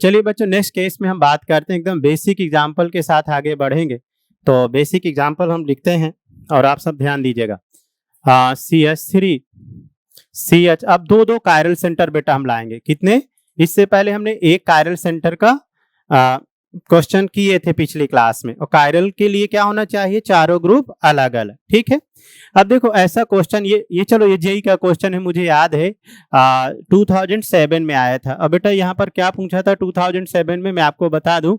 चलिए बच्चों, next case में हम बात करते हैं, एकदम बेसिक एग्जाम्पल के साथ आगे बढ़ेंगे। तो बेसिक एग्जाम्पल हम लिखते हैं और आप सब ध्यान दीजिएगा। CH3 CH, अब दो दो कायरल सेंटर बेटा हम लाएंगे। कितने? इससे पहले हमने एक कायरल सेंटर का क्वेश्चन किए थे पिछली क्लास में, और कायरल के लिए क्या होना चाहिए? चारों ग्रुप अलग अलग। ठीक है, अब देखो ऐसा क्वेश्चन, ये चलो ये जेई का क्वेश्चन है, मुझे याद है 2007 में आया था। अब बेटा यहाँ पर क्या पूछा था 2007 में, मैं आपको बता दूं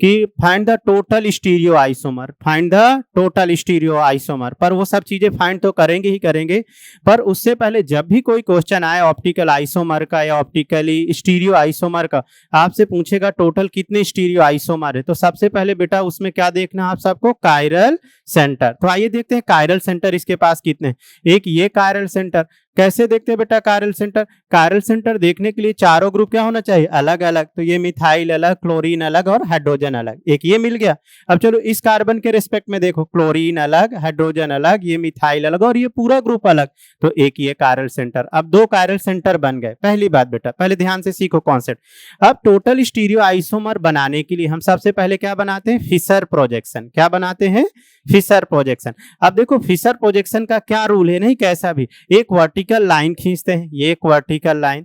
कि find the total stereo isomer, find the total stereo isomer. पर वो सब चीजें फाइंड तो करेंगे ही करेंगे, पर उससे पहले जब भी कोई क्वेश्चन आए ऑप्टिकल आइसोमर का या ऑप्टिकली स्टीरियो आइसोमर का, आपसे पूछेगा टोटल कितने स्टीरियो आइसोमर है, तो सबसे पहले बेटा उसमें क्या देखना आप सबको? Chiral centre. तो आइए देखते हैं कायरल सेंटर इसके पास कितने। एक ये कायरल सेंटर, कैसे देखते हैं बेटा कायरल सेंटर? कायरल सेंटर देखने के लिए चारों ग्रुप क्या होना चाहिए? अलग अलग। तो ये मिथाइल अलग, क्लोरीन अलग और हाइड्रोजन अलग। एक ये मिल गया। अब चलो इस कार्बन के रिस्पेक्ट में देखो, क्लोरीन अलग, हाइड्रोजन अलग, ये मिथाइल अलग और ये पूरा ग्रुप अलग। तो एक ये कायरल सेंटर। अब दो कायरल सेंटर बन गए। पहली बात बेटा, पहले ध्यान से सीखो कॉन्सेप्ट। अब टोटल स्टीरियो आइसोमर बनाने के लिए हम सबसे पहले क्या बनाते हैं? Fisher projection. क्या बनाते हैं? Fisher projection. अब देखो फिशर प्रोजेक्शन का क्या रूल है, नहीं कैसा भी, एक वर्टिकल लाइन खींचते हैं, ये एक वर्टिकल लाइन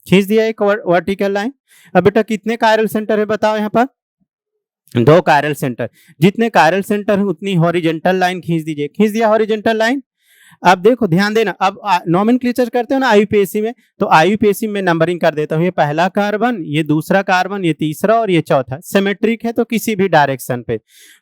खींच दिया, एक वर्टिकल लाइन। अब बेटा कितने कायरल सेंटर है बताओ यहाँ पर? दो कायरल सेंटर। जितने कायरल सेंटर है उतनी हॉरिजॉन्टल लाइन खींच दीजिए। खींच दिया हॉरिजॉन्टल लाइन। अब देखो ध्यान देना, अब नोमेनक्लेचर करते हो ना आईयूपीएसी में, तो आईयूपीएसी में नंबरिंग कर देता हूं। ये पहला कार्बन, ये दूसरा कार्बन, ये तीसरा और ये चौथा। सिमेट्रिक है तो किसी भी डायरेक्शन पे।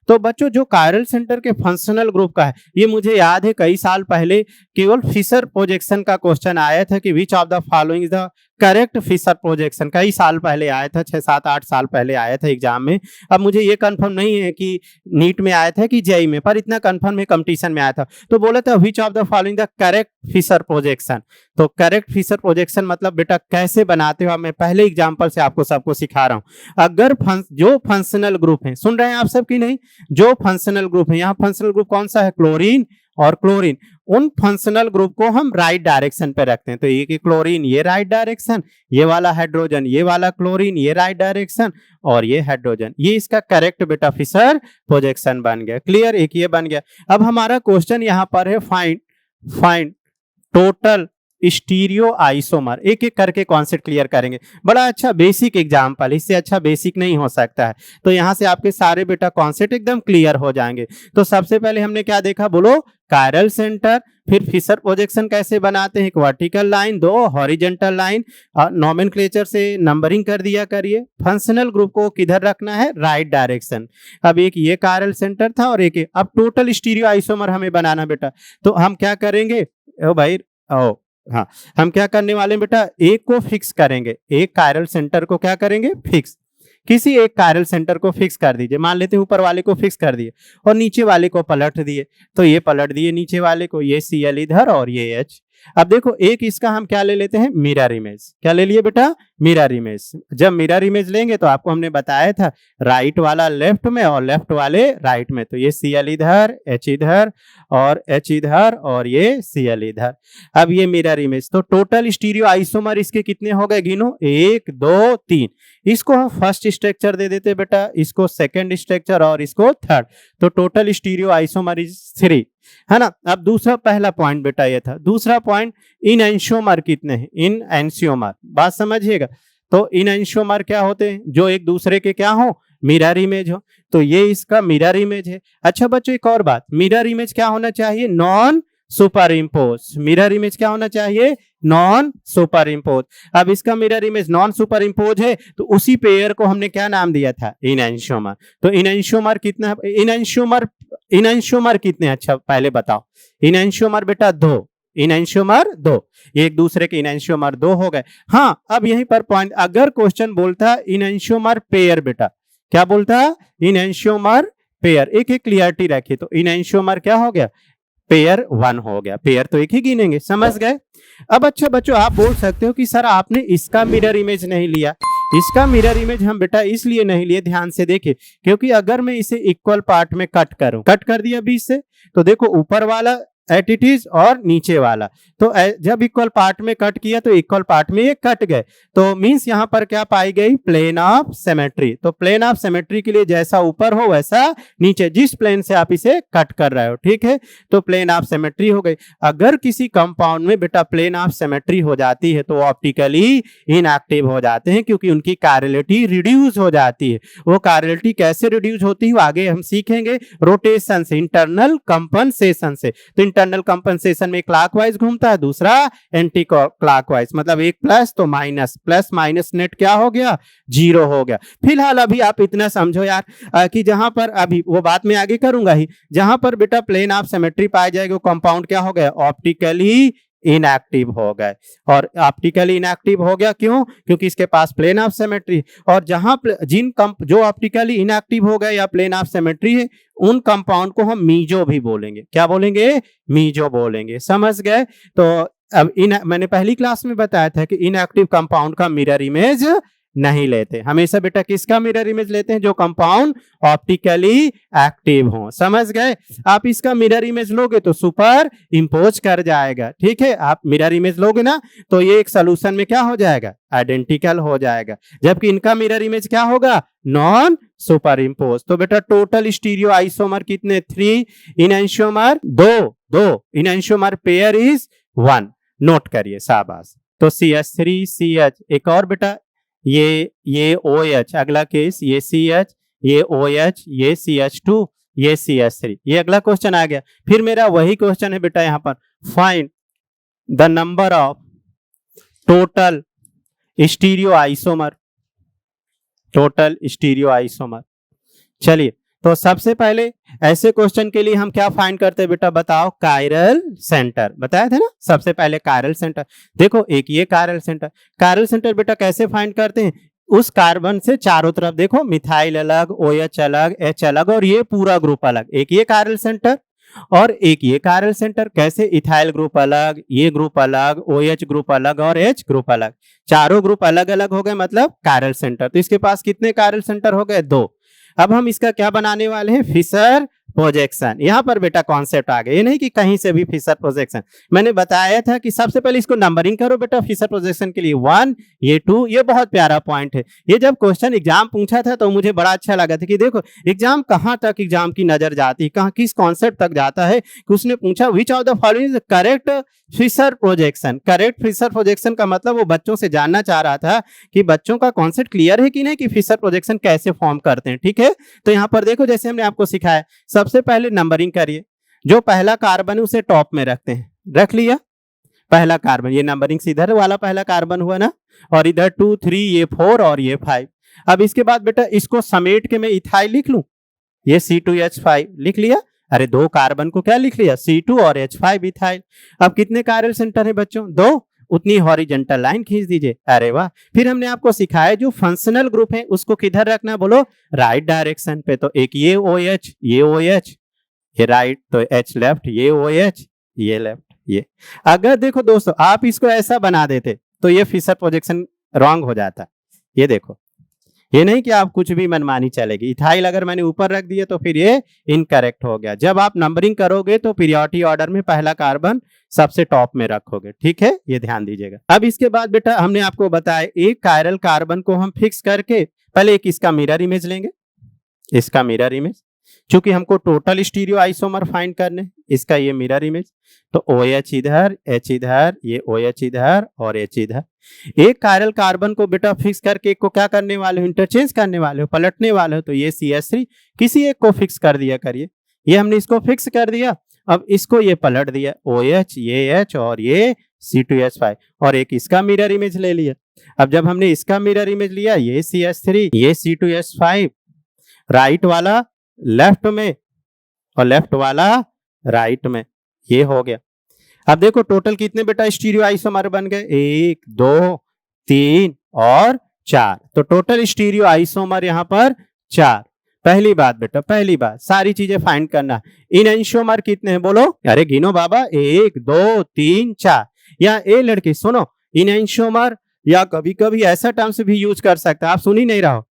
तो बच्चों जो कायरल सेंटर के फंक्शनल ग्रुप का है, ये मुझे याद है कई साल पहले केवल फिशर प्रोजेक्शन का क्वेश्चन आया था कि which of the following is the correct Fisher projection. कई साल पहले आया था, 6-7-8 साल पहले आया था एग्जाम में। अब मुझे ये कंफर्म नहीं है कि नीट में आया था कि जेई में, पर इतना कंफर्म है कंपटीशन में आया था। तो बोला था which of the following the correct Fisher projection. तो करेक्ट फिशर प्रोजेक्शन मतलब बेटा कैसे बनाते हो, मैं पहले एग्जाम्पल से आपको सबको सिखा रहा हूं। अगर जो फंक्शनल ग्रुप है, सुन रहे हैं आप सब की नहीं? जो फंक्शनल ग्रुप है, यहाँ फंक्शनल ग्रुप कौन सा है? क्लोरीन और क्लोरीन। उन फंक्शनल ग्रुप को हम राइट डायरेक्शन पे रखते हैं। तो ये कि क्लोरीन ये राइट डायरेक्शन, ये वाला हाइड्रोजन, ये वाला क्लोरीन ये राइट डायरेक्शन और ये हाइड्रोजन, ये इसका करेक्ट बेटा फिशर प्रोजेक्शन बन गया। क्लियर? एक ये बन गया। अब हमारा क्वेश्चन यहाँ पर है फाइंड टोटल स्टीरियो आइसोमर। एक एक करके कॉन्सेप्ट क्लियर करेंगे। बड़ा अच्छा बेसिक एग्जाम्पल, इससे अच्छा बेसिक नहीं हो सकता है। तो यहां से आपके सारे बेटा कॉन्सेप्ट एकदम क्लियर हो जाएंगे। तो सबसे पहले हमने क्या देखा बोलो? Chiral centre. फिर फिशर प्रोजेक्शन कैसे बनाते हैं? एक वर्टिकल लाइन, दो हॉरिजॉन्टल लाइन, नोमेनक्लेचर से नंबरिंग कर दिया करिए। फंक्शनल ग्रुप को किधर रखना है? Right direction. अब एक ये कायरल सेंटर था और एक अब टोटल स्टीरियो आइसोमर हमें बनाना बेटा। तो हम क्या करेंगे? ओ भाई हाँ, हम क्या करने वाले हैं बेटा? एक को फिक्स करेंगे, एक कायरल सेंटर को क्या करेंगे? फिक्स। किसी एक कायरल सेंटर को फिक्स कर दीजिए। मान लेते हैं ऊपर वाले को फिक्स कर दिए और नीचे वाले को पलट दिए। तो ये पलट दिए नीचे वाले को, ये Cl इधर और ये H। अब देखो एक इसका हम क्या ले लेते हैं? Mirror image. क्या ले लिए बेटा? Mirror image. जब मिरर इमेज लेंगे तो आपको हमने बताया था राइट वाला लेफ्ट में और लेफ्ट वाले राइट में। तो ये Cl इधर, H इधर और H इधर और ये Cl इधर। अब ये मिरर इमेज। तो टोटल स्टीरियो आइसोमर इसके कितने हो गए? गिनो, 1 2 3। इसको हम फर्स्ट स्ट्रक्चर दे देते बेटा, इसको सेकंड स्ट्रक्चर और इसको थर्ड। तो टोटल स्टीरियो आइसोमर इज 3, है ना। अब दूसरा, पहला पॉइंट बेटा ये था। दूसरा पॉइंट, इन एंशियोमर कितने हैं? इन एंशियोमर, बात समझिएगा। तो इन एंशियोमर क्या होते हैं? जो एक दूसरे के क्या हो? मिरर इमेज हो। तो ये इसका मिरर इमेज है। अच्छा बच्चों एक और बात, मिरर इमेज क्या होना चाहिए? Non super impose. Mirror image क्या होना चाहिए? Non super impose. अब इसका mirror image non super impose है, तो उसी पेयर को हमने क्या नाम दिया था? इनएंशियोमर। तो इनएंशियोमर कितना? इनएंशियोमर कितने? अच्छा पहले बताओ। इनएंशियोमर बेटा 2, इनएंशियोमर 2, एक दूसरे के इनएंशियोमर 2 हो गए। हाँ, अब यहीं पर पॉइंट, अगर क्वेश्चन बोलता इनएंशियोमर पेयर बेटा, क्या बोलता? इनएंशियोमर पेयर। एक एक क्लियरिटी रखिए। तो इनएंशियोमर क्या हो गया? पेयर 1 हो गया। पेयर तो एक ही गिनेंगे, समझ गए? अब अच्छा बच्चों आप बोल सकते हो कि सर आपने इसका मिरर इमेज नहीं लिया। इसका मिरर इमेज हम बेटा इसलिए नहीं लिए, ध्यान से देखिए, क्योंकि अगर मैं इसे इक्वल पार्ट में कट कर दिया बीच से, तो देखो ऊपर वाला एट इट इज और नीचे वाला। तो जब इक्वल पार्ट में कट किया तो इक्वल पार्ट में ये कट गए, तो मींस यहाँ पर क्या पाई गई, प्लेन ऑफ सिमेट्री। तो प्लेन ऑफ सिमेट्री के लिए जैसा ऊपर हो वैसा नीचे, जिस प्लेन से आप इसे कट कर रहे हो, ठीक है, तो प्लेन ऑफ सिमेट्री हो गई। अगर किसी कंपाउंड में बेटा प्लेन ऑफ सिमेट्री हो जाती है तो ऑप्टिकली इनएक्टिव हो जाते हैं, क्योंकि उनकी कार्यलिटी रिड्यूस हो जाती है। वो कार्यलिटी कैसे रिड्यूस होती है आगे हम सीखेंगे, रोटेशन से, इंटरनल कंपनसेशन से। तो इंटरनल कंपनसेशन में क्लॉकवाइज घूमता है, दूसरा एंटी क्लॉकवाइज, मतलब एक प्लस तो माइनस, प्लस माइनस नेट क्या हो गया, जीरो हो गया। फिलहाल अभी आप इतना समझो यार कि जहां पर, अभी वो बात मैं आगे करूंगा ही, जहां पर बेटा प्लेन ऑफ सिमेट्री पाई जाएगी वो कंपाउंड क्या हो गया, ऑप्टिकली इनएक्टिव हो गए। और ऑप्टिकली इनएक्टिव हो गया क्यों, क्योंकि इसके पास प्लेन ऑफ सिमेट्री। और जहां जो ऑप्टिकली इनएक्टिव हो गए या प्लेन ऑफ सिमेट्री है, उन कंपाउंड को हम मीजो भी बोलेंगे। क्या बोलेंगे, मीजो बोलेंगे, समझ गए। तो अब मैंने पहली क्लास में बताया था कि इनएक्टिव कंपाउंड का मिरर इमेज नहीं लेते, हमेशा बेटा किसका मिरर इमेज लेते हैं, जो कंपाउंड ऑप्टिकली एक्टिव हो, समझ गए। आप इसका मिरर इमेज लोगे तो सुपर इंपोज कर जाएगा, ठीक है। आप मिरर इमेज लोगे ना तो ये एक सोल्यूशन में क्या हो जाएगा, आइडेंटिकल हो जाएगा, जबकि इनका मिरर इमेज क्या होगा, नॉन सुपर इंपोज। तो बेटा टोटल स्टीरियो आइसोमर कितने, 3 इनएंशियोमर 2 इनएंशियोमर पेयर इज 1, नोट करिए, शाबाश। तो CH3 CH, एक और बेटा ये OH, अगला केस ये CH, ये OH, ये CH2, ये CH3, ये अगला क्वेश्चन आ गया। फिर मेरा वही क्वेश्चन है बेटा यहाँ पर, find the number of total stereo isomer, total stereo isomer. चलिए, तो सबसे पहले ऐसे क्वेश्चन के लिए हम क्या फाइंड करते हैं बेटा, बताओ, कायरल सेंटर, बताया था ना सबसे पहले कायरल सेंटर। देखो एक ये कायरल सेंटर बेटा कैसे फाइंड करते हैं, उस कार्बन से चारों तरफ देखो, मिथाइल अलग, OH अलग, H अलग, और ये पूरा ग्रुप अलग, एक ये कायरल सेंटर और एक ये कायरल सेंटर। कैसे, इथाइल ग्रुप अलग, ये ग्रुप अलग, OH ग्रुप अलग और H ग्रुप अलग, चारों ग्रुप अलग अलग हो गए, मतलब कायरल सेंटर। तो इसके पास कितने कायरल सेंटर हो गए, 2। अब हम इसका क्या बनाने वाले हैं, फिशर प्रोजेक्शन। यहाँ पर बेटा कॉन्सेप्ट आ गया, ये नहीं कि कहीं से भी फिशर प्रोजेक्शन। मैंने बताया था कि सबसे पहले इसको नंबरिंग करो बेटा, फिशर प्रोजेक्शन के लिए 1, ये 2, ये बहुत प्यारा पॉइंट है। ये जब क्वेश्चन एग्जाम पूछा था तो मुझे बड़ा अच्छा लगा था कि देखो एग्जाम कहाँ तक एग्जाम की नजर जाती है, कहाँ किस कॉन्सेप्ट तक जाता है, कि उसने पूछा which of the following is correct Fisher projection. Correct Fisher projection का मतलब वो बच्चों से जानना चाह रहा था कि बच्चों का कॉन्सेप्ट क्लियर है कि नहीं, कि फिशर प्रोजेक्शन कैसे फॉर्म करते हैं, ठीक है। तो यहाँ पर देखो जैसे हमने आपको सिखाया, सबसे पहले नंबरिंग करिए, जो पहला कार्बन है उसे टॉप में रखते हैं, रख लिया पहला कार्बन, ये नंबरिंग से इधर वाला पहला कार्बन हुआ ना, और इधर 2 3, ये 4 और ये 5। अब इसके बाद बेटा इसको समेट के मैं इथाइल लिख लूं, ये C2H5 लिख लिया, अरे 2 कार्बन को क्या लिख लिया, C2 और H5 इथाइल। अब कितने कायरल सेंटर है बच्चों, 2, उतनी हॉरिजॉन्टल लाइन खींच दीजिए, अरे वाह। फिर हमने आपको सिखाया जो फंक्शनल ग्रुप है उसको किधर रखना, बोलो, राइट डायरेक्शन पे। तो एक ये OH, ये OH, ये राइट, तो H लेफ्ट, ये OH, ये लेफ्ट, ये। अगर देखो दोस्तों आप इसको ऐसा बना देते तो ये फिशर प्रोजेक्शन रॉन्ग हो जाता। ये देखो, ये नहीं कि आप कुछ भी मनमानी चलेगी, इथाइल अगर मैंने ऊपर रख दिया तो फिर ये इनकरेक्ट हो गया। जब आप नंबरिंग करोगे तो पीरियोडिक ऑर्डर में पहला कार्बन सबसे टॉप में रखोगे, ठीक है, ये ध्यान दीजिएगा। अब इसके बाद बेटा हमने आपको बताया एक कायरल कार्बन को हम फिक्स करके पहले एक इसका मिरर इमेज लेंगे, इसका मिरर इमेज, क्योंकि हमको टोटल स्टीरियो आइसोमर फाइंड करने, इसका ये मिरर इमेज। तो OH इधर, H इधर, ये OH इधर और H इधर। एक कायरल कार्बन को बेटा फिक्स करके एक को क्या करने वाले हो, इंटरचेंज करने वाले हो, पलटने वाले हो। तो ये CH3 किसी एक को फिक्स कर दिया करिए, ये हमने इसको फिक्स कर दिया। अब इसको ये पलट दिया, OH, ये H और ये C2H5, और एक इसका मिरर इमेज ले लिया। अब जब हमने इसका मिरर इमेज लिया, ये CH3, ये C2H5, राइट वाला लेफ्ट में और लेफ्ट वाला राइट में, ये हो गया। अब देखो टोटल कितने बेटा स्टीरियो आइसोमर बन गए, 1 2 3 और 4। तो टोटल स्टीरियो आइसोमर यहाँ पर 4। पहली बात बेटा, पहली बात सारी चीजें फाइंड करना। इनएंशियोमर कितने हैं बोलो, अरे गिनो बाबा, 1 2 3 4। या ए लड़के सुनो, इनएंशियोमर या कभी कभी ऐसा टर्म्स भी यूज कर सकते, आप सुन ही नहीं रहो,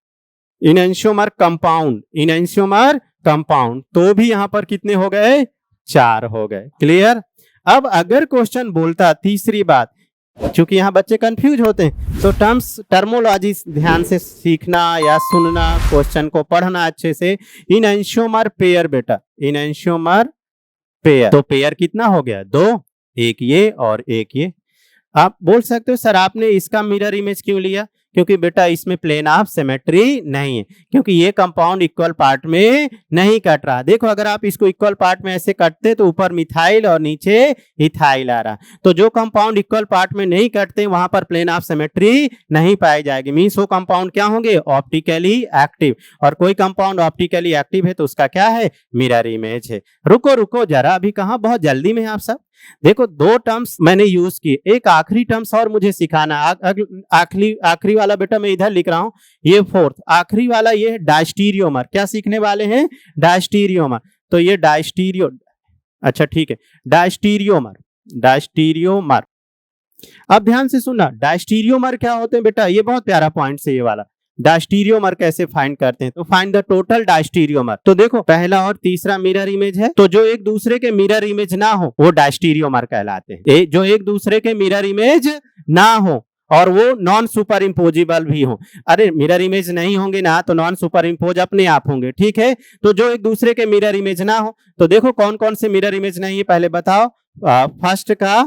इनएंशियोमर कंपाउंड, इनएंशियोमर कंपाउंड। तो भी यहाँ पर कितने हो गए, 4 हो गए। क्लियर। अब अगर क्वेश्चन बोलता तीसरी बात, चूंकि यहाँ बच्चे कंफ्यूज होते हैं तो टर्मोलॉजी ध्यान से सीखना या सुनना, क्वेश्चन को पढ़ना अच्छे से। इन एंशियोमर पेयर बेटा, इन एंशियोमर पेयर, तो पेयर कितना हो गया? 2, एक ये और एक ये। आप बोल सकते हो सर आपने इसका मिरर इमेज क्यों लिया? क्योंकि बेटा इसमें प्लेन ऑफ सिमेट्री नहीं है, क्योंकि ये कंपाउंड इक्वल पार्ट में नहीं कट रहा। देखो अगर आप इसको इक्वल पार्ट में ऐसे कटते तो ऊपर मिथाइल और नीचे इथाइल आ रहा, तो जो कंपाउंड इक्वल पार्ट में नहीं कटते वहां पर प्लेन ऑफ सिमेट्री नहीं पाई जाएगी। मींस वो कंपाउंड क्या होंगे? ऑप्टिकली एक्टिव, और कोई कंपाउंड ऑप्टिकली एक्टिव है तो उसका क्या है? मिरर इमेज है। रुको रुको जरा, अभी कहां, बहुत जल्दी में आप सब। देखो 2 टर्म्स मैंने यूज किए, एक आखिरी टर्म्स और मुझे सिखाना। आखिरी वाला बेटा मैं इधर लिख रहा हूं, ये 4th आखिरी वाला, ये डायस्टीरियोमर। क्या सीखने वाले हैं? डायस्टीरियोमर। तो ये डायस्टीरियो, अच्छा ठीक है, डायस्टीरियोमर, डायस्टीरियोमर। अब ध्यान से सुनना, डायस्टीरियोमर क्या होते हैं बेटा? ये बहुत प्यारा पॉइंट है ये वाला। डायस्टीरियोमर कैसे फाइंड करते हैं? तो फाइंड द टोटल डायस्टीरियोमर। तो देखो पहला और तीसरा मिरर इमेज है, तो जो एक दूसरे के मिरर इमेज ना हो वो डायस्टीरियोमर कहलाते हैं। जो एक दूसरे के मिरर इमेज ना हो और वो नॉन सुपर इम्पोजिबल भी हो। अरे मिरर इमेज नहीं होंगे ना तो नॉन सुपर इम्पोज अपने आप होंगे, ठीक है। तो जो एक दूसरे के मिरर इमेज ना हो, तो देखो कौन कौन से मिरर इमेज नहीं है पहले बताओ। फर्स्ट का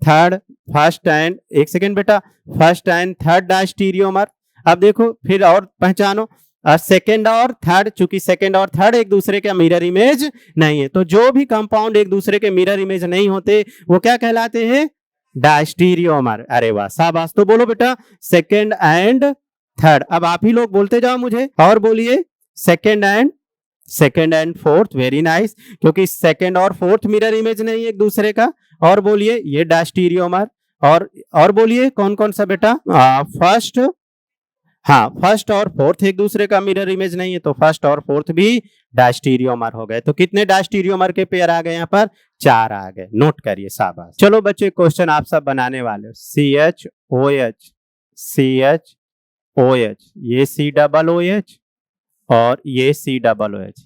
थर्ड, फर्स्ट एंड, एक सेकेंड बेटा, फर्स्ट एंड थर्ड डायस्टीरियोमर। अब देखो फिर और पहचानो, सेकेंड और थर्ड, चूंकि सेकेंड और थर्ड एक दूसरे का मिरर इमेज नहीं है, तो जो भी कंपाउंड एक दूसरे के मिरर इमेज नहीं होते वो क्या कहलाते हैं? डायस्टीरियोमर। अरे वाह शाबाश। तो बोलो बेटा सेकेंड एंड थर्ड। अब आप ही लोग बोलते जाओ मुझे, और बोलिए second and fourth. Very nice, क्योंकि सेकेंड और फोर्थ मिरर इमेज नहीं है एक दूसरे का। और बोलिए ये डायस्टीरियोमर। और बोलिए कौन कौन सा बेटा? फर्स्ट, हाँ फर्स्ट और फोर्थ एक दूसरे का मिरर इमेज नहीं है, तो फर्स्ट और फोर्थ भी डायस्टीरियोमर हो गए। तो कितने डायस्टीरियोमर के पेयर आ गए यहाँ पर? 4 आ गए। नोट करिए शाबाश। चलो बच्चे क्वेश्चन आप सब बनाने वाले हो। CHOH, CHOH, ये COOH और ये COOH,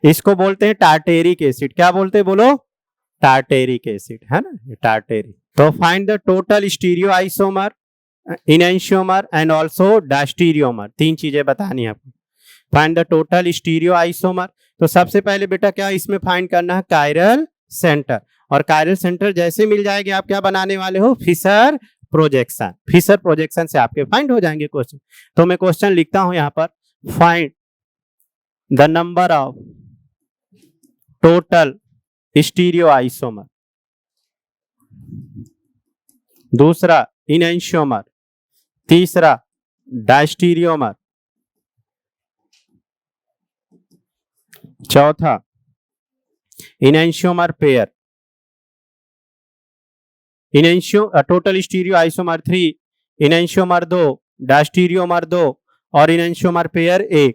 इसको बोलते हैं टार्टेरिक एसिड। क्या बोलते हैं बोलो? टार्टेरिक एसिड, है ना, टार्टेरिक। तो find the total stereoisomer, enantiomer and also diastereomer. 3 चीजें बतानी है आपको। Find the total stereoisomer. तो सबसे पहले बेटा क्या इसमें फाइंड करना है? Chiral centre. और कायरल सेंटर जैसे मिल जाएगी आप क्या बनाने वाले हो? Fisher projection. फिशर प्रोजेक्शन से आपके फाइंड हो जाएंगे क्वेश्चन। तो मैं क्वेश्चन लिखता हूं यहां पर, find the number of total stereoisomer, दूसरा इनैंशियोमर, तीसरा डायस्टीरियोमर, चौथा enantiomer pair, total stereoisomer 3, enantiomer 2, diastereomer 2 और इनैंशियोमर पेयर 1।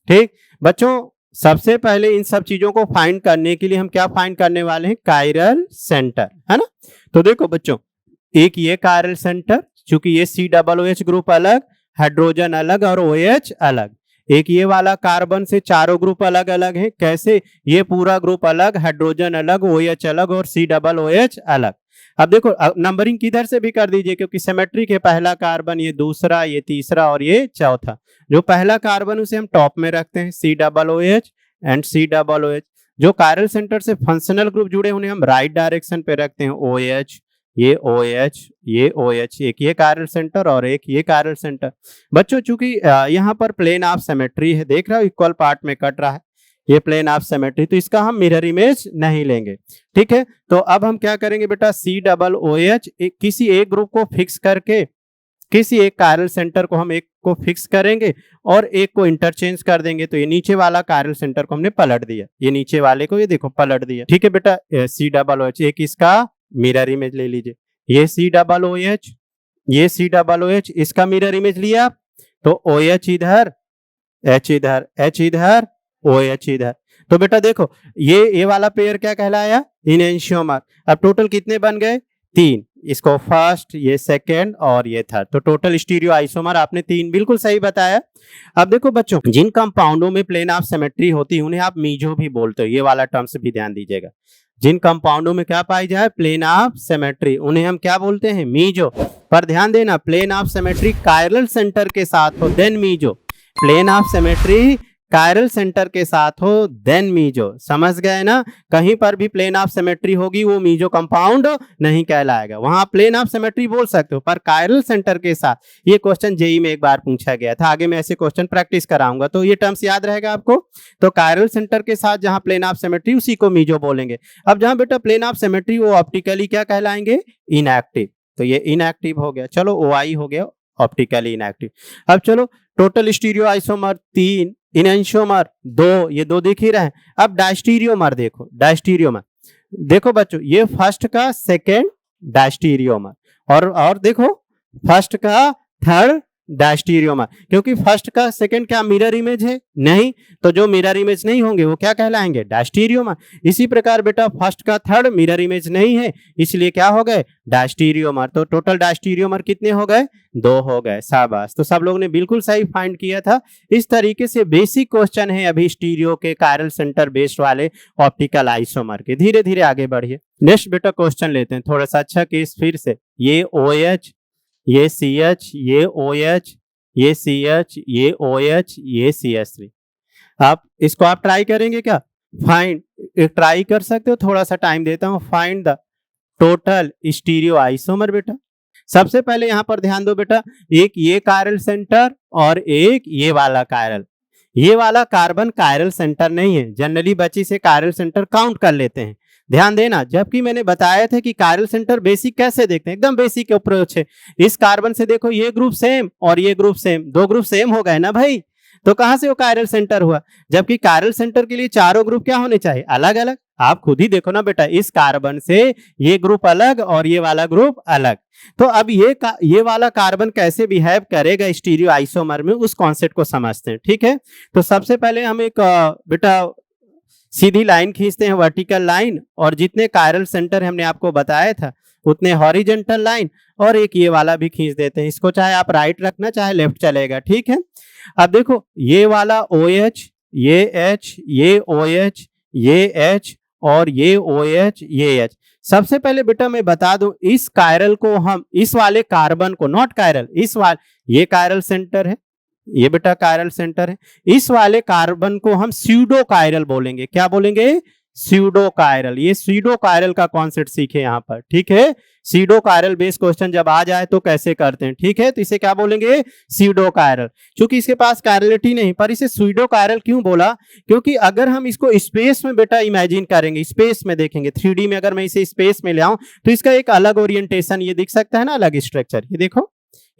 ठीक बच्चों, सबसे पहले इन सब चीजों को फाइंड करने के लिए हम क्या फाइंड करने वाले हैं? कायरल सेंटर, है ना। तो देखो बच्चों, एक ये कायरल सेंटर, चूंकि ये COOH ग्रुप अलग, हाइड्रोजन अलग और OH अलग। एक ये वाला कार्बन से चारों ग्रुप अलग अलग है। कैसे? ये पूरा ग्रुप अलग, हाइड्रोजन अलग, OH अलग और COOH अलग। अब देखो नंबरिंग किधर से भी कर दीजिए, क्योंकि सिमेट्रिक है। पहला कार्बन, ये दूसरा, ये तीसरा और ये चौथा। जो पहला कार्बन उसे हम टॉप में रखते हैं, COOH एंड COOH। जो कायरल सेंटर से फंक्शनल ग्रुप जुड़े उन्हें हम राइट डायरेक्शन पे रखते हैं, OH, ये OH, ये OH। एक ये कायरल सेंटर और एक ये कायरल सेंटर। बच्चों चूंकि यहाँ पर प्लेन ऑफ सिमेट्री है, देख रहा हो इक्वल पार्ट में कट रहा है, ये प्लेन ऑफ सिमेट्री, तो इसका हम मिरर इमेज नहीं लेंगे। ठीक है, तो अब हम क्या करेंगे बेटा? COOH किसी एक ग्रुप को फिक्स करके, किसी एक कायरल सेंटर को हम एक को फिक्स करेंगे और एक को इंटरचेंज कर देंगे। तो ये नीचे वाला कायरल सेंटर को हमने पलट दिया, ये नीचे वाले को ये देखो पलट दिया। ठीक है बेटा, COOH एक इसका मिरर इमेज ले लीजिए। ये COOH, ये COOH, इसका मिरर इमेज लिया आप, तो OH इधर, H इधर, H इधर, OH इधर। तो बेटा देखो ये वाला पेयर क्या कहलाया? इनैंशियोमर। अब टोटल कितने बन गए? तीन, इसको फर्स्ट, ये सेकेंड और ये थर्ड, तो टोटल स्टीरियो आइसोमर आपने तीन, बिल्कुल सही बताया। अब देखो बच्चों, जिन कंपाउंडों में प्लेन ऑफ सिमेट्री होती है उन्हें आप मीजो भी बोलते हो, ये वाला टर्म्स भी ध्यान दीजिएगा। जिन कंपाउंडों में क्या पाई जाए, प्लेन ऑफ सिमेट्री, उन्हें हम क्या बोलते हैं, मीजो। पर ध्यान देना, plane of symmetry chiral centre के साथ हो then meso, plane of symmetry chiral centre के साथ हो देन मीजो, समझ गए ना। कहीं पर भी प्लेन ऑफ सिमेट्री होगी वो मीजो कंपाउंड नहीं कहलाएगा, वहां प्लेन ऑफ सिमेट्री बोल सकते हो पर कायरल सेंटर के साथ। ये क्वेश्चन जेई में एक बार पूछा गया था, आगे मैं ऐसे क्वेश्चन प्रैक्टिस कराऊंगा तो ये टर्म्स याद रहेगा आपको। तो कायरल सेंटर के साथ जहां प्लेन ऑफ सिमेट्री उसी को मीजो बोलेंगे। अब जहां बेटा प्लेन ऑफ सिमेट्री वो ऑप्टिकली क्या कहलाएंगे, इनएक्टिव, तो ये इनएक्टिव हो गया। चलो OI हो गया ऑप्टिकली इनएक्टिव। अब चलो टोटल स्टीरियो आइसोमर तीन, इनएंशियोमर दो, ये दो दिख ही रहे हैं। अब डायस्टीरियोमर देखो, डायस्टीरियोमर देखो बच्चों, ये फर्स्ट का सेकेंड डायस्टीरियोमर और देखो फर्स्ट का थर्ड डायस्टीरियोमर, क्योंकि फर्स्ट का सेकंड क्या मिरर इमेज है, नहीं, तो जो मिरर इमेज नहीं होंगे वो क्या कहलाएंगे, डायस्टीरियोमर। इसी प्रकार बेटा फर्स्ट का थर्ड मिरर इमेज नहीं है, इसलिए क्या हो गए, डायस्टीरियोमर। तो टोटल डायस्टीरियोमर कितने हो गए, दो हो गए, शाबाश। तो सब लोग ने बिल्कुल सही फाइंड किया था। इस तरीके से बेसिक क्वेश्चन है अभी स्टीरियो के कायरल सेंटर बेस्ड वाले ऑप्टिकल आइसोमर के। धीरे धीरे आगे बढ़िए। नेक्स्ट बेटा क्वेश्चन लेते हैं, थोड़ा सा अच्छा केस फिर से, ये OH, ये CH, ये OH, ये CH, ये OH, ये CH3। आप इसको आप ट्राई करेंगे क्या, फाइंड, ट्राई कर सकते हो, थोड़ा सा टाइम देता हूं। Find the total stereo isomer बेटा। सबसे पहले यहां पर ध्यान दो बेटा, एक ये कायरल सेंटर और एक ये वाला कायरल, ये वाला कार्बन कायरल सेंटर नहीं है, जनरली बच्ची से कायरल सेंटर काउंट कर लेते हैं। ध्यान देना, जबकि मैंने बताया था कि कायरल सेंटर बेसिक कैसे देखते हैं, एकदम बेसिक अप्रोच है। इस कार्बन से देखो ये ग्रुप सेम और ये ग्रुप सेम, दो ग्रुप सेम हो गए ना भाई, तो कहां से वो कायरल सेंटर हुआ, जबकि कायरल सेंटर के लिए चारों ग्रुप क्या होने चाहिए, अलग अलग। आप खुद ही देखो ना बेटा, इस कार्बन से ये ग्रुप अलग और ये वाला ग्रुप अलग। तो अब ये वाला कार्बन कैसे बिहेव करेगा स्टीरियो आइसोमर में, उस कॉन्सेप्ट को समझते हैं, ठीक है। तो सबसे पहले हम एक बेटा सीधी लाइन खींचते हैं, वर्टिकल लाइन, और जितने कायरल सेंटर हमने आपको बताया था उतने हॉरिजॉन्टल लाइन, और एक ये वाला भी खींच देते हैं। इसको चाहे आप राइट रखना चाहे लेफ्ट चलेगा, ठीक है। अब देखो ये वाला OH, ये H, ये OH, ये H और ये OH, ये H। सबसे पहले बेटा मैं बता दूं, इस कायरल को हम, इस वाले कार्बन को, नॉट कायरल, इस वाले, ये कायरल सेंटर है, ये बेटा कायरल सेंटर है, इस वाले कार्बन को हम स्यूडो कायरल बोलेंगे। क्या बोलेंगे, स्यूडो कायरल। ये स्यूडो कायरल का कॉन्सेप्ट सीखे यहाँ पर, ठीक है। स्यूडो कायरल बेस्ड क्वेश्चन जब आ जाए तो कैसे करते हैं, ठीक है। तो इसे क्या बोलेंगे, स्यूडो कायरल। क्योंकि इसके पास कायरलिटी नहीं, पर इसे स्यूडो कायरल क्यों बोला, क्योंकि अगर हम इसको स्पेस में बेटा इमेजिन करेंगे, स्पेस में देखेंगे, 3D में अगर मैं इसे स्पेस में ले आऊं तो इसका एक अलग ओरिएंटेशन ये दिख सकता है ना, अलग स्ट्रक्चर। ये देखो,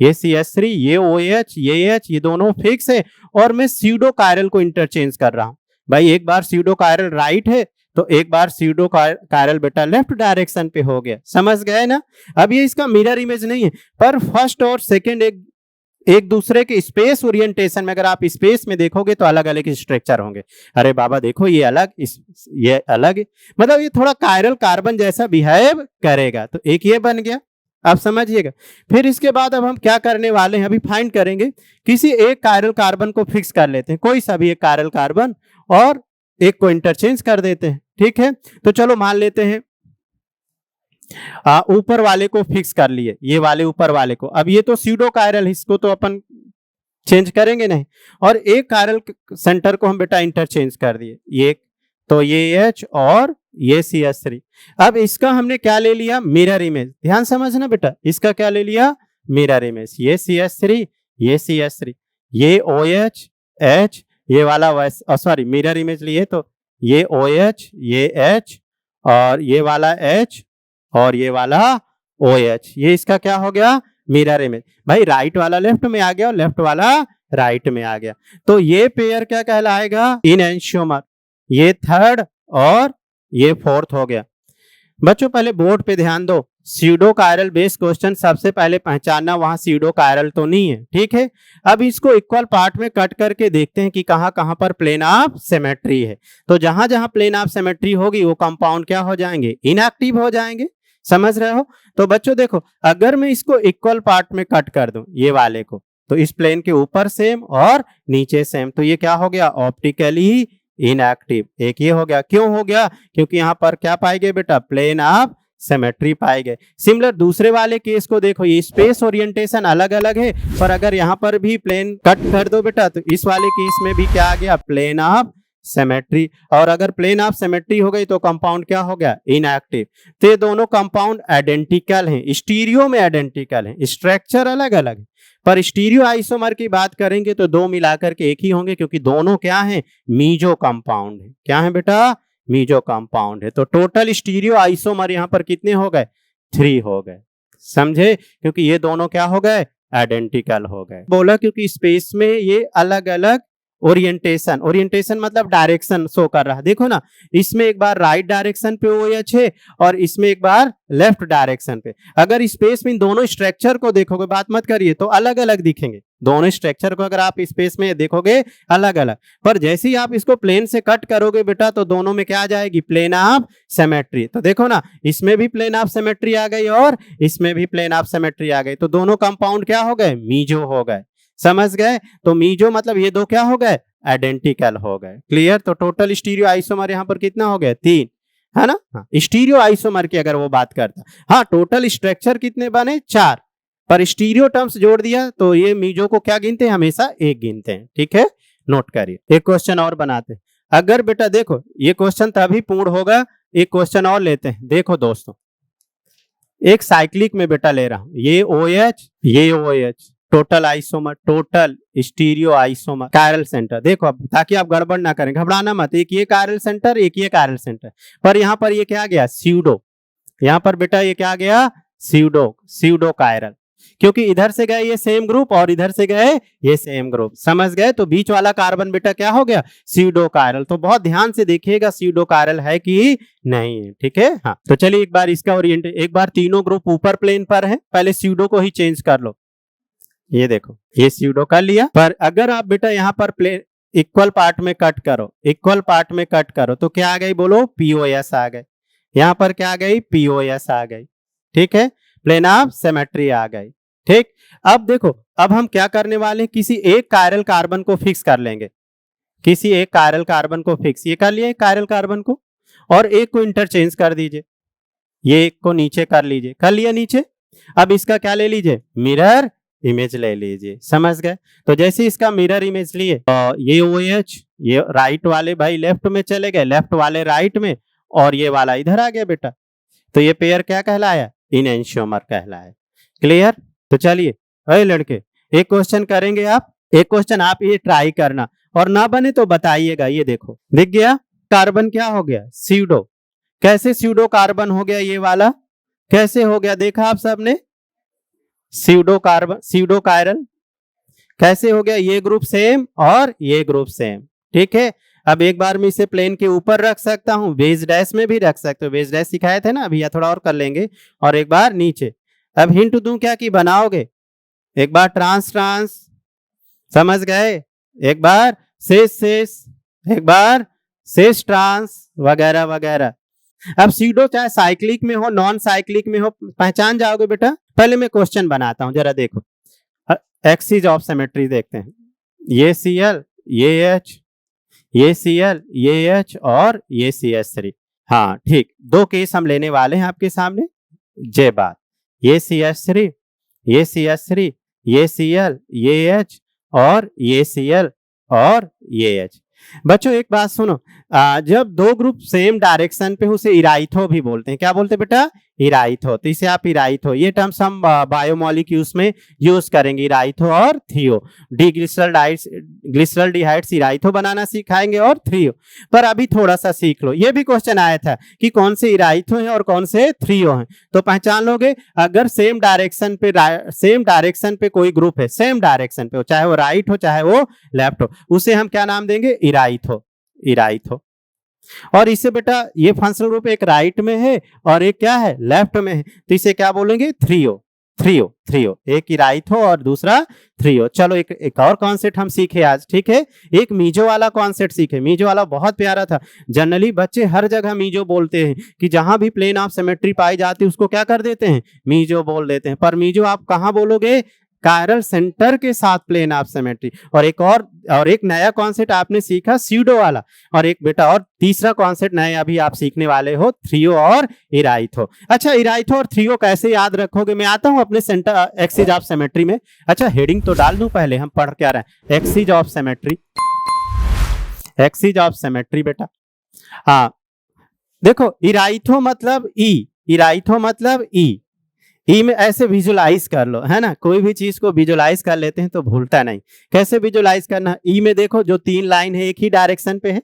ये CH3, ये OH, ये H, ये दोनों फिक्स है, और मैं स्यूडो कायरल को इंटरचेंज कर रहा हूं। भाई एक बार स्यूडो कायरल राइट है तो एक बार स्यूडो कायरल बेटा लेफ्ट डायरेक्शन पे हो गया, समझ गए ना। अब ये इसका मिरर इमेज नहीं है, पर फर्स्ट और सेकंड एक दूसरे के स्पेस ओरिएंटेशन में, अगर आप स्पेस में देखोगे तो अलग अलग स्ट्रक्चर होंगे। अरे बाबा देखो, ये अलग, ये अलग, मतलब ये थोड़ा कायरल कार्बन जैसा बिहेव करेगा, तो एक ये बन गया। आप समझिएगा। फिर इसके बाद अब हम क्या करने वाले हैं, अभी फाइंड करेंगे, किसी एक कायरल कार्बन को फिक्स कर लेते हैं, कोई सा भी एक कायरल कार्बन, और एक को इंटरचेंज कर देते हैं, ठीक है। तो चलो मान लेते हैं ऊपर वाले को फिक्स कर लिए, ये वाले ऊपर वाले को। अब ये तो स्यूडो कायरल, इसको तो अपन चेंज करेंगे नहीं, और एक कायरल सेंटर को हम बेटा इंटरचेंज कर दिए, ये तो ये H और ये CH3। अब इसका हमने क्या ले लिया, मिरर इमेज। ध्यान समझना बेटा, इसका क्या ले लिया, मिरर इमेज। ये CH3, ये CH3, ये OH, H, ये वाला सॉरी मिरर इमेज लिए, तो ये OH, ये H और ये वाला H और ये वाला OH, ये इसका क्या हो गया, मिरर इमेज। भाई राइट वाला लेफ्ट में आ गया और लेफ्ट वाला राइट में आ गया, तो ये पेयर क्या कहलाएगा, इनएंशियोमर। ये थर्ड और ये फोर्थ हो गया। बच्चों पहले बोर्ड पे ध्यान दो, स्यूडो कायरल बेस्ड क्वेश्चन सबसे पहले पहचानना, वहां स्यूडो कायरल तो नहीं है, ठीक है। अब इसको इक्वल पार्ट में कट करके देखते हैं कि कहां कहां पर प्लेन ऑफ सिमेट्री है। तो जहां जहां प्लेन ऑफ सिमेट्री होगी वो कंपाउंड क्या हो जाएंगे, इनएक्टिव हो जाएंगे। समझ रहे हो? तो बच्चों देखो, अगर मैं इसको इक्वल पार्ट में कट कर दूं ये वाले को, तो इस प्लेन के ऊपर सेम और नीचे सेम, तो ये क्या हो गया? Optically inactive. एक ये हो गया। क्यों हो गया? क्योंकि यहाँ पर क्या पाए गए बेटा? प्लेन ऑफ सिमेट्री पाए गए। सिमिलर दूसरे वाले केस को देखो, ये स्पेस ओरिएंटेशन अलग अलग है, पर अगर यहाँ पर भी प्लेन कट कर दो बेटा, तो इस वाले केस में भी क्या आ गया? Plane of symmetry. और अगर प्लेन ऑफ सिमेट्री हो गई तो कंपाउंड क्या हो गया? इनएक्टिव। तो ये दोनों कंपाउंड आइडेंटिकल हैं, स्टीरियो में आइडेंटिकल हैं, स्ट्रक्चर अलग अलग है, पर स्टीरियो आइसोमर की बात करेंगे तो दो मिलाकर के एक ही होंगे, क्योंकि दोनों क्या हैं? मीजो कंपाउंड है। क्या है बेटा? मीजो कंपाउंड है। तो टोटल स्टीरियो आइसोमर यहाँ पर कितने हो गए? 3 हो गए। समझे? क्योंकि ये दोनों क्या हो गए? आइडेंटिकल हो गए। बोला क्योंकि स्पेस में ये अलग अलग ओरिएंटेशन, ओरिएंटेशन मतलब डायरेक्शन शो कर रहा है। देखो ना, इसमें एक बार राइट डायरेक्शन पे OH है और इसमें एक बार लेफ्ट डायरेक्शन पे। अगर स्पेस में इन दोनों स्ट्रक्चर को देखोगे, बात मत करिए, तो अलग अलग दिखेंगे। दोनों स्ट्रक्चर को अगर आप स्पेस में देखोगे अलग अलग, पर जैसे ही आप इसको प्लेन से कट करोगे बेटा, तो दोनों में क्या आ जाएगी? Plane of symmetry. तो देखो ना, इसमें भी प्लेन ऑफ सिमेट्री आ गई और इसमें भी प्लेन ऑफ सिमेट्री आ गई, तो दोनों कंपाउंड क्या हो गए? मीजो हो गए। समझ गए? तो मीजो मतलब ये दो क्या हो गए? आइडेंटिकल हो गए। क्लियर? तो टोटल स्टीरियो आइसोमर यहाँ पर कितना हो गया? 3, है ना? हाँ, स्टीरियो आइसोमर की अगर वो बात करता, हाँ टोटल स्ट्रक्चर कितने बने? 4, पर स्टीरियो टर्म्स जोड़ दिया तो ये मीजो को क्या गिनते हैं? हमेशा 1 गिनते हैं। ठीक है, नोट करिए। एक क्वेश्चन और बनाते हैं। अगर बेटा देखो, ये क्वेश्चन तभी पूर्ण होगा, एक क्वेश्चन और लेते हैं। देखो दोस्तों, एक साइक्लिक में बेटा ले रहा हूं, ये OH, ये OH, total isomer, total stereo isomer, chiral centre. देखो अब, ताकि आप गड़बड़ ना करें, घबराना मत। एक ये कायरल सेंटर, एक ये कायरल सेंटर, पर यहाँ पर ये क्या गया? स्यूडो। यहाँ पर बेटा ये क्या गया? Pseudo, pseudo chiral. क्योंकि इधर से गए ये सेम ग्रुप और इधर से गए ये सेम ग्रुप। समझ गए? तो बीच वाला कार्बन बेटा क्या हो गया? Pseudo chiral. तो बहुत ध्यान से देखिएगा स्यूडो कायरल है कि नहीं है। ठीक है, हाँ। तो चलिए एक बार इसका ओरिएंट, एक बार तीनों ग्रुप ऊपर प्लेन पर है, पहले स्यूडो को ही चेंज कर लो। ये देखो, ये स्यूडो कर लिया, पर अगर आप बेटा यहाँ पर प्लेन इक्वल पार्ट में कट करो, इक्वल पार्ट में कट करो, तो क्या आ गई? बोलो, POS आ गए। यहाँ पर क्या आ गई? POS आ गई। ठीक है, प्लेन ऑफ सिमेट्री आ गई। ठीक, अब देखो, अब हम क्या करने वाले हैं? किसी एक कायरल कार्बन को फिक्स कर लेंगे, किसी एक कायरल कार्बन को फिक्स। ये कर लिया कायरल कार्बन को, और एक को इंटरचेंज कर दीजिए, ये एक को नीचे कर लीजिए। कर लिया नीचे। अब इसका क्या ले लीजिए? मिरर इमेज ले लीजिए। समझ गए? तो जैसे इसका मिरर इमेज लिए, तो ये OH, ये राइट वाले भाई लेफ्ट में चले गए, लेफ्ट वाले राइट में, और ये वाला इधर आ गया बेटा। तो ये पेयर क्या कहलाया? इनएंशियोमर कहलाया। क्लियर? तो चलिए, अरे लड़के, एक क्वेश्चन करेंगे आप, एक क्वेश्चन आप ये ट्राई करना, और ना बने तो बताइएगा। ये देखो, दिख गया? कार्बन क्या हो गया? स्यूडो। कैसे स्यूडो कार्बन हो गया ये वाला? कैसे हो गया? देखा आप सबने? स्यूडो कार्बन, स्यूडो कायरल कैसे हो गया? ये ग्रुप सेम और ये ग्रुप सेम। ठीक है, अब एक बार मैं इसे प्लेन के ऊपर रख सकता हूं, बेस डैश में भी रख सकते हो, बेस डैश सिखाए थे ना अभी, या थोड़ा और कर लेंगे, और एक बार नीचे। अब हिंट दूं क्या कि बनाओगे? एक बार ट्रांस ट्रांस, समझ गए? एक बार सेस सेस, एक बार सेस ट्रांस, वगैरह वगैरह। अब स्यूडो चाहे साइक्लिक में हो, नॉन साइक्लिक में हो, पहचान जाओगे बेटा। पहले मैं क्वेश्चन बनाता हूं, जरा देखो। एक्सिस ऑफ सिमेट्री देखते हैं। ये Cl, ये H, ये Cl, ये H और ये CH3। हाँ ठीक, 2 केस हम लेने वाले हैं आपके सामने। जे बात, ये CH3, ये CH3, ये Cl, ये H और ये Cl और ये H। बच्चों एक बात सुनो, जब 2 ग्रुप सेम डायरेक्शन पे हो, उसे इराइथो भी बोलते हैं। क्या बोलते हैं बेटा? इराइथो। तो इसे आप इराइथो, ये टर्म्स हम बायोमॉलिक्यूल्स में यूज करेंगे, इराइथो और थ्रियो। ग्लिसरॉल्डिहाइड्स इराइथो बनाना सिखाएंगे और थ्रियो। पर अभी थोड़ा सा सीख लो, ये भी क्वेश्चन आया था कि कौन से इराइथो है और कौन से थ्रियो है, तो पहचान लोगे। अगर सेम डायरेक्शन पे कोई ग्रुप है, सेम डायरेक्शन पे हो, चाहे वो राइट हो चाहे वो लेफ्ट हो, उसे हम क्या नाम देंगे? इराइथो, इराइथो। और इसे बेटा, ये फंक्शनल ग्रुप एक राइट में है और एक क्या है? लेफ्ट में है, तो इसे क्या बोलेंगे? थ्रियो। थ्रियो, थ्रियो, एक इराइथो और दूसरा थ्रियो। चलो एक और कॉन्सेप्ट हम सीखे आज, ठीक है। एक मीजो वाला कॉन्सेप्ट सीखे। मीजो वाला बहुत प्यारा था। जनरली बच्चे हर जगह मीजो बोलते हैं कि जहां भी प्लेन ऑफ सिमेट्री पाई जाती है उसको क्या कर देते हैं, मीजो बोल देते हैं। पर मीजो आप कहां बोलोगे, कायरल सेंटर के साथ प्लेन ऑफ सिमेट्री। और एक नया कॉन्सेप्ट आपने सीखा स्यूडो वाला। और एक बेटा और तीसरा कॉन्सेप्ट नया अभी आप सीखने वाले हो, थ्रियो और इराइथो। अच्छा, इराइथो और थ्रियो कैसे याद रखोगे, मैं आता हूं अपने सेंटर एक्सिस ऑफ सिमेट्री में। अच्छा, हेडिंग तो डाल दूं पहले, हम पढ़ क्या रहे हैं, axis of symmetry, axis of symmetry बेटा। हाँ देखो, इराइथो मतलब ई, इराइथो मतलब ई। ई में ऐसे विजुलाइज कर लो, है ना। कोई भी चीज को विजुलाइज कर लेते हैं तो भूलता नहीं। कैसे विजुलाइज करना, ई में देखो जो 3 लाइन है एक ही डायरेक्शन पे है,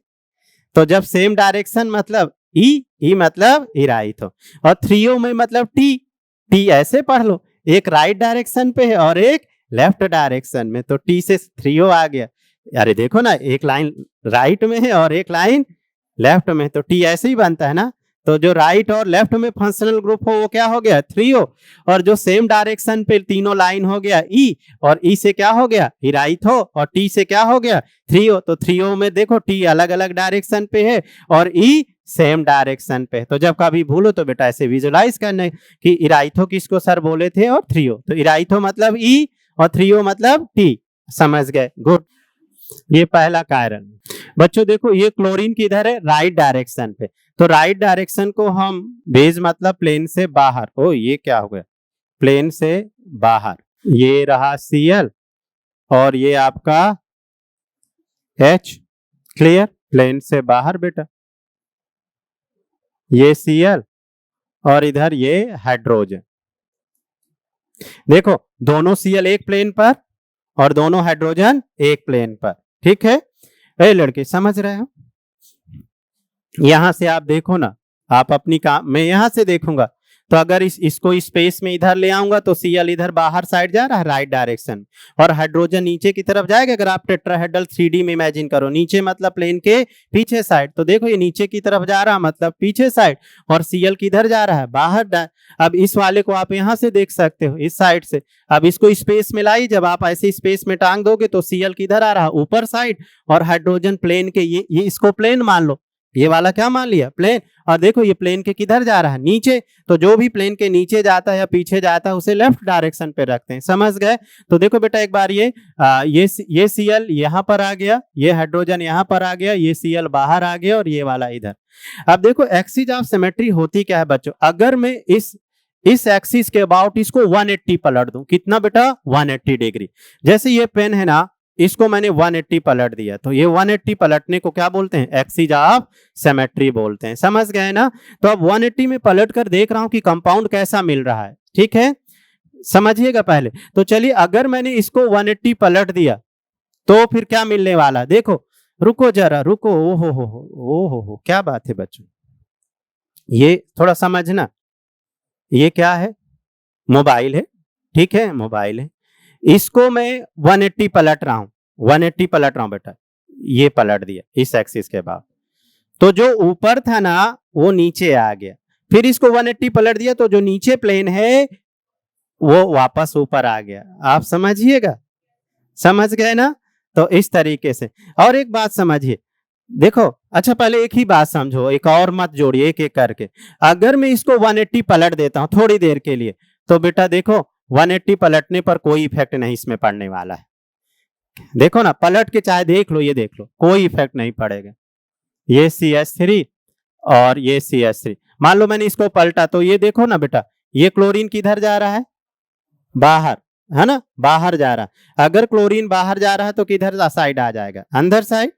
तो जब सेम डायरेक्शन मतलब ई, ई मतलब इराइथो। और थ्रियो में मतलब टी, टी ऐसे पढ़ लो, एक राइट डायरेक्शन पे है और एक लेफ्ट डायरेक्शन में, तो टी से थ्रियो आ गया। अरे देखो ना, एक लाइन राइट में है और एक लाइन लेफ्ट में, तो टी ऐसे ही बनता है ना। तो जो राइट और लेफ्ट में फंक्शनल ग्रुप हो वो क्या हो गया, थ्रियो। और जो सेम डायरेक्शन पे तीनों लाइन हो गया ई, और ई से क्या हो गया, इराइथो, और टी से क्या हो गया, थ्रियो। तो थ्रियो में देखो टी अलग अलग डायरेक्शन पे है और ई सेम डायरेक्शन पे। तो जब कभी भूलो तो बेटा ऐसे विजुलाइज करने कि इराइथो किसको सर बोले थे और थ्रियो। तो इराइथो मतलब ई और थ्रियो मतलब टी, समझ गए, गुड। ये पहला कायरल। बच्चों देखो, ये क्लोरीन किधर है, राइट डायरेक्शन पे। तो राइट डायरेक्शन को हम बेस मतलब प्लेन से बाहर, ओ ये क्या हो गया, प्लेन से बाहर, ये रहा Cl और ये आपका H, क्लियर, प्लेन से बाहर बेटा, ये Cl और इधर ये हाइड्रोजन। देखो दोनों Cl एक प्लेन पर और दोनों हाइड्रोजन एक प्लेन पर, ठीक है। ए लड़के समझ रहे हो, यहां से आप देखो ना, आप अपनी काम, मैं यहां से देखूंगा तो अगर इसको स्पेस में इधर ले आऊंगा तो Cl इधर बाहर साइड जा रहा है राइट डायरेक्शन, और हाइड्रोजन नीचे की तरफ जाएगा। अगर आप टेट्राहेड्रल 3D में इमेजिन करो, नीचे मतलब प्लेन के पीछे साइड, तो देखो ये नीचे की तरफ जा रहा मतलब पीछे साइड, और Cl किधर जा रहा है, बाहर। अब इस वाले को आप यहां से देख सकते हो, इस साइड से। अब इसको स्पेस में लाई, जब आप ऐसे स्पेस में टांग दोगे तो Cl किधर आ रहा, ऊपर साइड, और हाइड्रोजन प्लेन के ये इसको प्लेन मान लो, ये वाला क्या मान लिया, प्लेन। और देखो ये प्लेन के किधर जा रहा है, नीचे। तो जो भी प्लेन के नीचे जाता है या पीछे जाता है उसे लेफ्ट डायरेक्शन पे रखते हैं, समझ गए। तो देखो बेटा एक बार ये Cl यहाँ पर आ गया, ये हाइड्रोजन यहाँ पर आ गया, ये Cl बाहर आ गया और ये वाला इधर। अब देखो एक्सिस ऑफ सिमेट्री होती क्या है बच्चों, अगर मैं इस एक्सिस के अबाउट इसको 180 पलट दूं, कितना बेटा, 180 डिग्री। जैसे ये पेन है ना, इसको मैंने 180 पलट दिया, तो ये 180 पलटने को क्या बोलते हैं, एक्सिस ऑफ सिमेट्री बोलते हैं, समझ गए ना। तो अब 180 में पलट कर देख रहा हूं कि कंपाउंड कैसा मिल रहा है, ठीक है, समझिएगा पहले। तो चलिए अगर मैंने इसको 180 पलट दिया तो फिर क्या मिलने वाला, देखो, रुको जरा रुको, ओ हो, क्या बात है बच्चों, ये थोड़ा समझना। ये क्या है, मोबाइल है, ठीक है, मोबाइल है। इसको मैं 180 पलट रहा हूं, 180 पलट रहा हूं बेटा, ये पलट दिया इस एक्सिस के बाद, तो जो ऊपर था ना वो नीचे आ गया। फिर इसको 180 पलट दिया तो जो नीचे प्लेन है वो वापस ऊपर आ गया। आप समझिएगा, समझ गए ना। तो इस तरीके से। और एक बात समझिए, देखो, अच्छा पहले एक ही बात समझो, एक और मत जोड़िए, एक एक करके। अगर मैं इसको 180 पलट देता हूं थोड़ी देर के लिए, तो बेटा देखो 180 पलटने पर कोई इफेक्ट नहीं इसमें पड़ने वाला है। देखो ना, पलट के चाहे देख लो, ये देख लो, कोई इफेक्ट नहीं पड़ेगा। ये CH3 और ये CH3, मान लो मैंने इसको पलटा तो ये देखो ना बेटा, ये क्लोरीन किधर जा रहा है, बाहर, है ना, बाहर जा रहा है। अगर क्लोरीन बाहर जा रहा है तो किधर साइड आ जाएगा, अंदर साइड,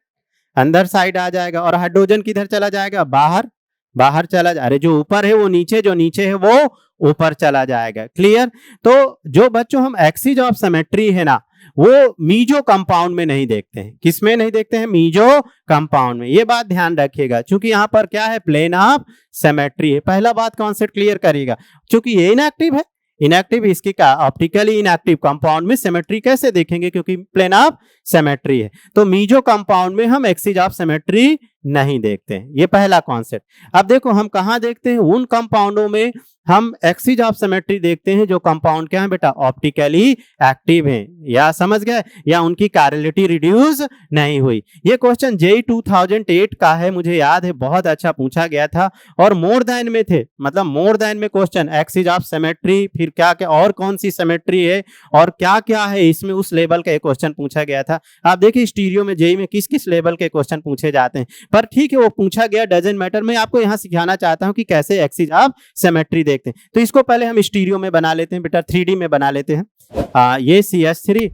अंदर साइड आ जाएगा। और हाइड्रोजन किधर चला जाएगा, बाहर, बाहर चला जा, अरे जो ऊपर है वो नीचे, जो नीचे है वो ऊपर चला जाएगा, क्लियर। तो जो बच्चों हम एक्सिस ऑफ सिमेट्री है ना, वो मीजो कंपाउंड में नहीं देखते हैं। किसमें नहीं देखते हैं, मीजो कंपाउंड में। ये बात ध्यान रखिएगा, क्योंकि यहाँ पर क्या है, प्लेन ऑफ सिमेट्री है। पहला बात कॉन्सेप्ट क्लियर करिएगा, क्योंकि ये इनएक्टिव है, इनएक्टिव इसकी का ऑप्टिकली इनएक्टिव कंपाउंड में सिमेट्री कैसे देखेंगे, क्योंकि प्लेन ऑफ सिमेट्री है। तो मीजो कंपाउंड में हम एक्सिस ऑफ सिमेट्री नहीं देखते हैं, ये पहला कॉन्सेप्ट। अब देखो हम कहां देखते हैं, उन कंपाउंडों में हम एक्सिस ऑफ सिमेट्री देखते हैं जो कंपाउंड क्या है बेटा, ऑप्टिकली एक्टिव हैं, या समझ गए, या उनकी कैरेलिटी रिड्यूस नहीं हुई। ये क्वेश्चन जेई 2008 का है, मुझे याद है, बहुत अच्छा पूछा गया था, और मोर देन में थे, मतलब मोर देन में क्वेश्चन, एक्सिस ऑफ सिमेट्री, फिर क्या क्या और कौन सी सिमेट्री है और क्या क्या है इसमें, उस लेवल का एक क्वेश्चन पूछा गया था। आप देखिए स्टीरियो में जेई में किस किस लेवल के क्वेश्चन पूछे जाते हैं, पर ठीक है वो पूछा गया, डजंट मैटर। मैं आपको यहाँ सिखाना चाहता हूँ कि कैसे एक्सिस ऑफ सिमेट्री देखते हैं। तो इसको पहले हम स्टीरियो में बना लेते हैं बेटा, 3D में बना लेते हैं। ये CH3,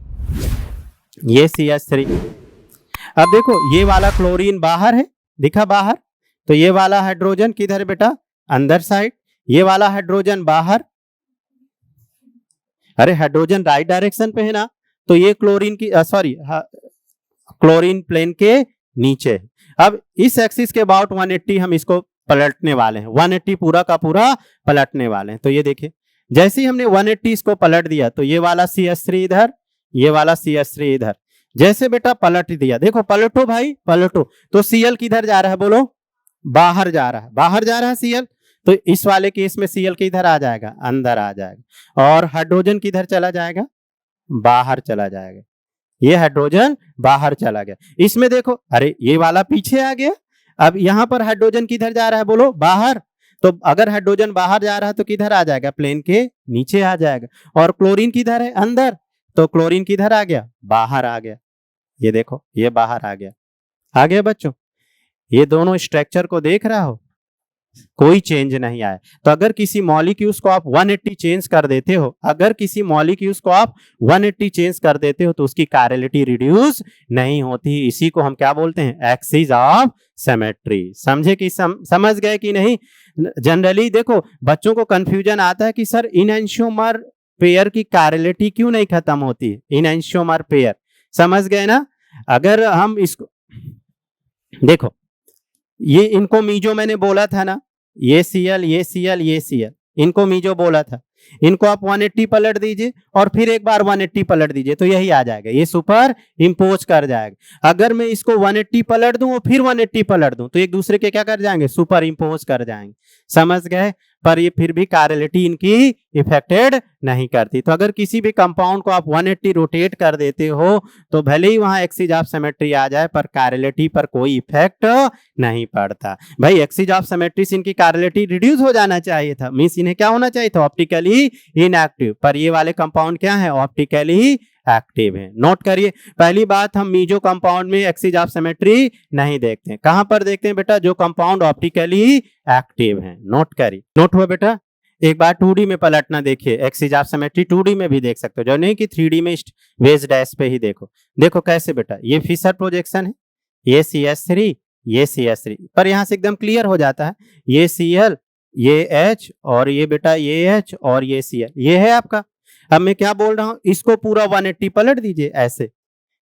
ये CH3। अब देखो ये वाला क्लोरीन बाहर है, दिखा बाहर, तो ये वाला हाइड्रोजन किधर है बेटा, अंदर साइड, ये वाला हाइड्रोजन बाहर, अरे हाइड्रोजन राइट डायरेक्शन पे है ना, तो ये क्लोरीन की सॉरी क्लोरीन प्लेन के नीचे है। अब इस एक्सिस के अबाउट 180 हम इसको पलटने वाले हैं, 180 पूरा का पूरा पलटने वाले हैं। तो ये देखिए जैसे ही हमने 180 इसको पलट दिया, तो ये वाला CH3 इधर, ये वाला CH3 इधर, जैसे बेटा पलट दिया, देखो पलटो भाई पलटो, तो Cl किधर जा रहा है बोलो, बाहर जा रहा है, बाहर जा रहा है Cl, तो इस वाले केस में Cl किधर आ जाएगा, अंदर आ जाएगा, और हाइड्रोजन किधर चला जाएगा, बाहर चला जाएगा, ये हाइड्रोजन बाहर चला गया। इसमें देखो अरे ये वाला पीछे आ गया, अब यहां पर हाइड्रोजन किधर जा रहा है बोलो, बाहर, तो अगर हाइड्रोजन बाहर जा रहा है तो किधर आ जाएगा, प्लेन के नीचे आ जाएगा, और क्लोरीन किधर है, अंदर, तो क्लोरीन किधर आ गया, बाहर आ गया, ये देखो ये बाहर आ गया बच्चों। ये दोनों स्ट्रक्चर को देख रहा हो, कोई चेंज नहीं आया। तो अगर किसी मॉलिक्यूल्स को आप 180 चेंज कर देते हो, अगर किसी मॉलिक्यूल्स को आप 180 चेंज कर देते हो, तो उसकी कैरेलिटी रिड्यूस नहीं होती। इसी को हम क्या बोलते हैं, एक्सिस ऑफ सिमेट्री। समझे कि समझ गए कि नहीं। जनरली देखो बच्चों को कंफ्यूजन आता है कि सर इनएंशियोमर पेयर की कैरेलिटी क्यों नहीं खत्म होती है, इनएंशियोमर पेयर, समझ गए ना। अगर हम इसको देखो, ये इनको मीजो मैंने बोला था ना, ये Cl, ये Cl, ये Cl, इनको मीजो बोला था, इनको आप 180 पलट दीजिए और फिर एक बार 180 पलट दीजिए, तो यही आ जाएगा, ये सुपर इंपोज कर जाएगा। अगर मैं इसको 180 पलट दूं और फिर 180 पलट दूं, तो एक दूसरे के क्या कर जाएंगे, सुपर इंपोज कर जाएंगे, समझ गए। पर ये फिर भी कैरेलिटी इनकी इफेक्टेड नहीं करती। तो अगर किसी भी कंपाउंड को आप 180 रोटेट कर देते हो, तो भले ही वहां एक्सिस ऑफ सिमेट्री आ जाए, पर कैरेलिटी पर कोई इफेक्ट नहीं पड़ता। भाई एक्सिस ऑफ सिमेट्री से इनकी कैरेलिटी रिड्यूस हो जाना चाहिए था, मींस इन्हें क्या होना चाहिए था, ऑप्टिकली इनएक्टिव। पर ये वाले कंपाउंड क्या है, ऑप्टिकली एक्टिव है। नोट करिए, पहली बात, हम मीजो कंपाउंड में एक्सिस ऑफ सिमेट्री नहीं देखते हैं। कहां पर देखते हैं बेटा, जो कंपाउंड ऑप्टिकली एक्टिव है। नोट करिए, नोट हुआ बेटा। एक बार 2D में पलटना देखिए, एक्सिस ऑफ सिमेट्री 2D में भी देख सकते हो, जो नहीं कि 3D में वेज डैश पे ही देखो। देखो कैसे बेटा, ये फिशर प्रोजेक्शन है, ये CH3, ये CH3, पर यहां से एकदम क्लियर हो जाता है, ये Cl, ये H, और ये बेटा ये H, और ये Cl, ये है आपका। अब मैं क्या बोल रहा हूं, इसको पूरा 180 पलट दीजिए, ऐसे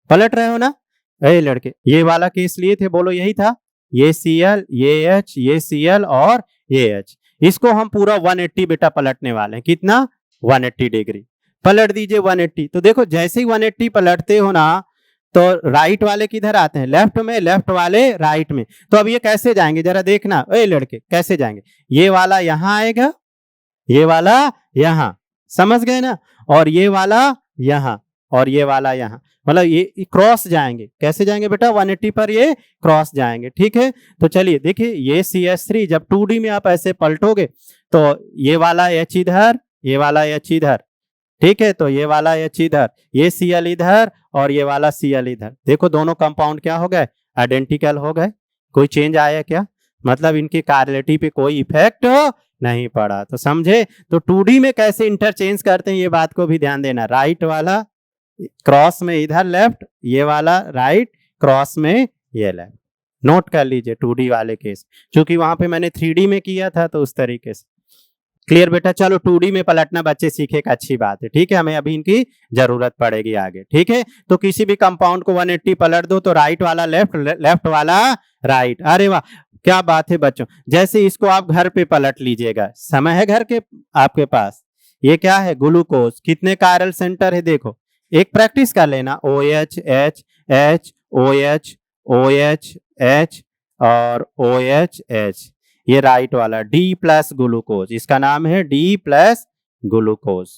पलट रहे हो ना ए लड़के, ये वाला केस लिए थे, बोलो यही था, ये Cl, ये H, ये Cl और ये H, इसको हम पूरा 180 बेटा पलटने वाले हैं। कितना, 180 डिग्री पलट दीजिए 180। तो देखो जैसे ही 180 पलटते हो ना, तो राइट वाले किधर आते हैं, लेफ्ट में, लेफ्ट वाले राइट में। तो अब ये कैसे जाएंगे जरा देखना ए लड़के, कैसे जाएंगे, ये वाला यहां आएगा, ये वाला यहां, समझ गए ना, और ये वाला यहां, और ये वाला यहां, मतलब ये क्रॉस जाएंगे। कैसे जाएंगे बेटा, 180 पर ये क्रॉस जाएंगे, ठीक है। तो चलिए देखिए, ये CH3 जब 2D में आप ऐसे पलटोगे, तो ये वाला H इधर, ये वाला H इधर, ठीक है, तो ये वाला H इधर, ये Cl इधर, और ये वाला Cl इधर। देखो दोनों कंपाउंड क्या हो गए, आइडेंटिकल हो गए। कोई चेंज आया क्या, मतलब इनकी कैरेलिटी पे कोई इफेक्ट नहीं पड़ा। तो समझे। तो 2D में कैसे इंटरचेंज करते हैं, ये बात को भी ध्यान देना। राइट वाला क्रॉस में इधर लेफ्ट, ये वाला राइट क्रॉस में ये लेफ्ट। नोट कर लीजिए 2D वाले केस, क्योंकि वहां पे मैंने 3D में किया था, तो उस तरीके से। क्लियर बेटा। चलो 2D में पलटना बच्चे सीखेगा, अच्छी बात है, ठीक है, हमें अभी इनकी जरूरत पड़ेगी आगे, ठीक है। तो किसी भी कंपाउंड को 180 पलट दो, तो राइट वाला लेफ्ट, लेफ्ट वाला राइट। अरे वाह क्या बात है बच्चों। जैसे इसको आप घर पे पलट लीजिएगा, समय है घर के आपके पास, ये क्या है, ग्लूकोज। कितने कायरल सेंटर है देखो, एक प्रैक्टिस कर लेना, OH H H OH OH H और OH H। ये राइट वाला डी प्लस ग्लूकोज, इसका नाम है डी प्लस ग्लूकोज।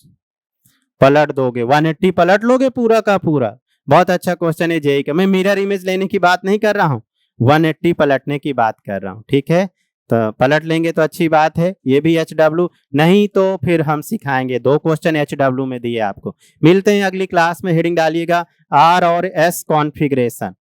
पलट दोगे 180 पलट लोगे पूरा का पूरा। बहुत अच्छा क्वेश्चन है जेई का। मैं मिरर इमेज लेने की बात नहीं कर रहा हूँ, 180 पलटने की बात कर रहा हूँ। ठीक है, तो पलट लेंगे तो अच्छी बात है। ये भी HW, नहीं तो फिर हम सिखाएंगे। 2 क्वेश्चन HW में दिए आपको। मिलते हैं अगली क्लास में। हेडिंग डालिएगा R और S कॉन्फ़िगरेशन।